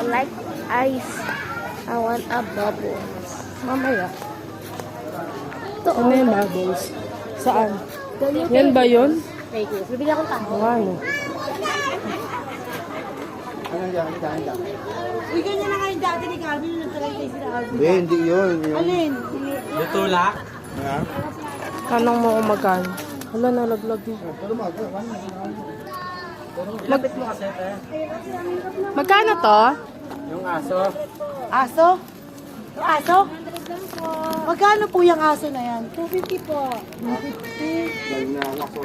Like ice. I want a bubble. Mamaya. Ito, Ano yung bubbles? Saan? Yan ba yun? Fake news. Bibili akong taho. Ano? Uy, ganyan na kayo dati ni Calvin. Nung nagtalay kayo sila Calvin. Hindi yun. Alin? Lutulak? Ha? Tanong mo kung magkano. Hala, nalaglag yun. Lapit mo kasi, te. Magkano to? Yung aso. Aso? Yung aso? Magkano po yung aso na yan? 250 po. 250. Dahil na ang aso.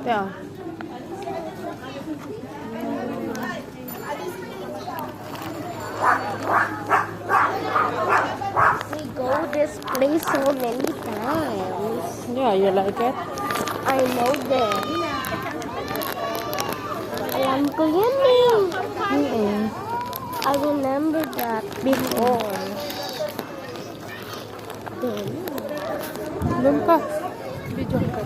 Yeah. We go this place so many times. Yeah, you like it? I know that. Alam ko yan eh. I remember that before. Then, Doon ka. Video ka.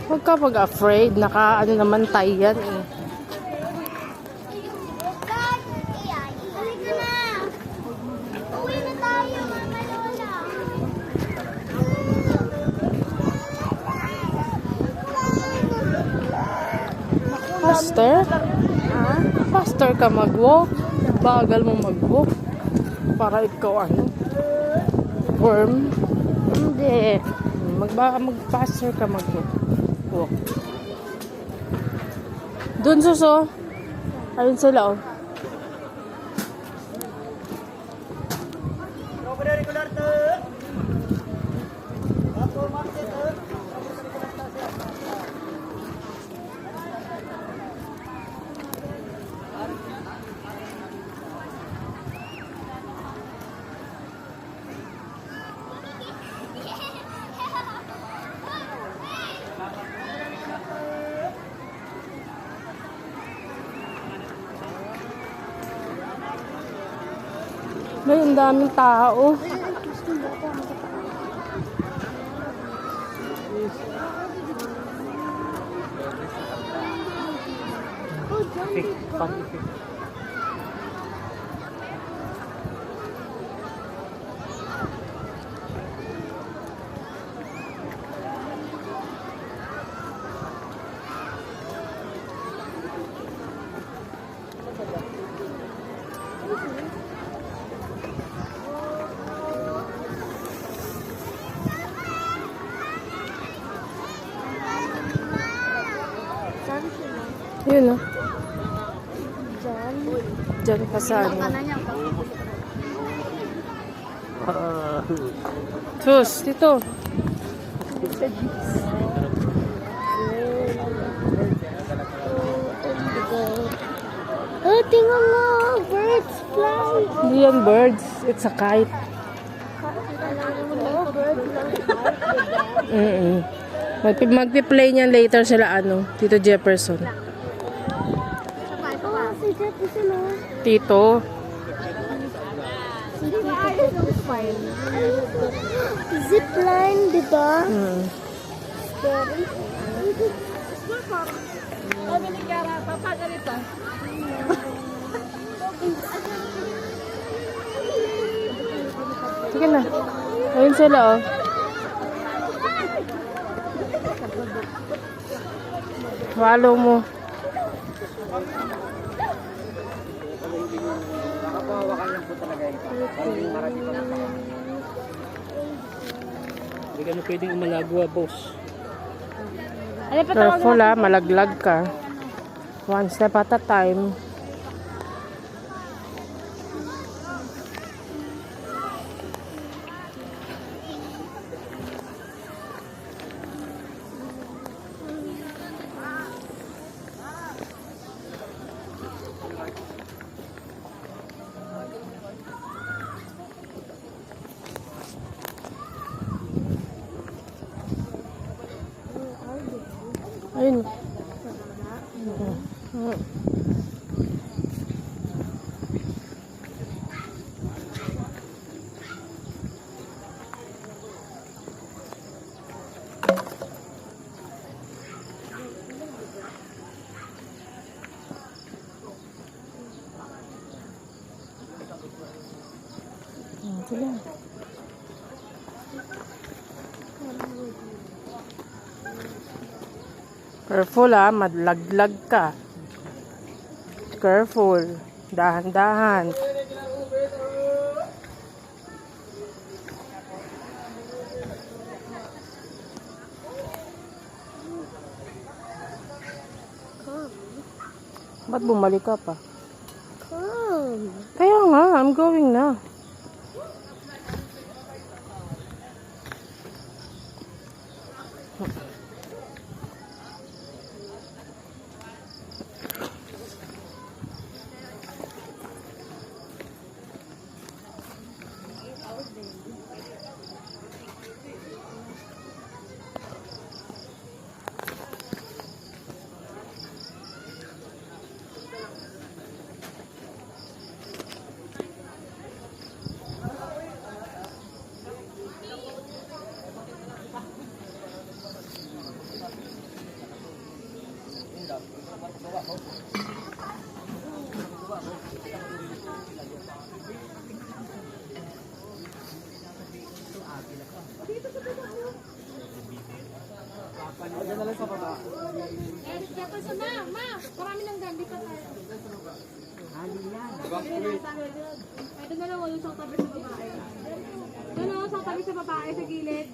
Huwag ka mag-afraid. Ano naman tayo yan eh. Faster? Faster ka mag-walk. Bagal mo mag-walk. Para ikaw worm. hindi. Mag-faster ka mag-walk. Doon suso. Ayun sila oh. May ang daming tao. Saan sila? Yun oh. Diyan. Diyan ka sa ano. Sus, dito. Oh, tingnan mo! Birds fly! Hindi yan birds. It's a kite. Magpi-play niyan later sila Tito Jefferson. Oh, si Jefferson oh. Tito. Zipline, di ba? Sige na. Ayun sila oh. Follow mo. Nakapawakan lang po talaga ito. Parang yung marami pa lang. Hindi ka na pwedeng umalagwa, boss. Careful malaglag ka. One step at a time. din. Ito lang. Careful ah, madlaglag ka. Careful. Dahan-dahan. Ba't bumalik ka pa? Come. Kaya nga, I'm going na. Marami ng gambi pa tayo. Pwede na lang yung isang tabi sa babae. Doon o, isang tabi sa babae sa gilid.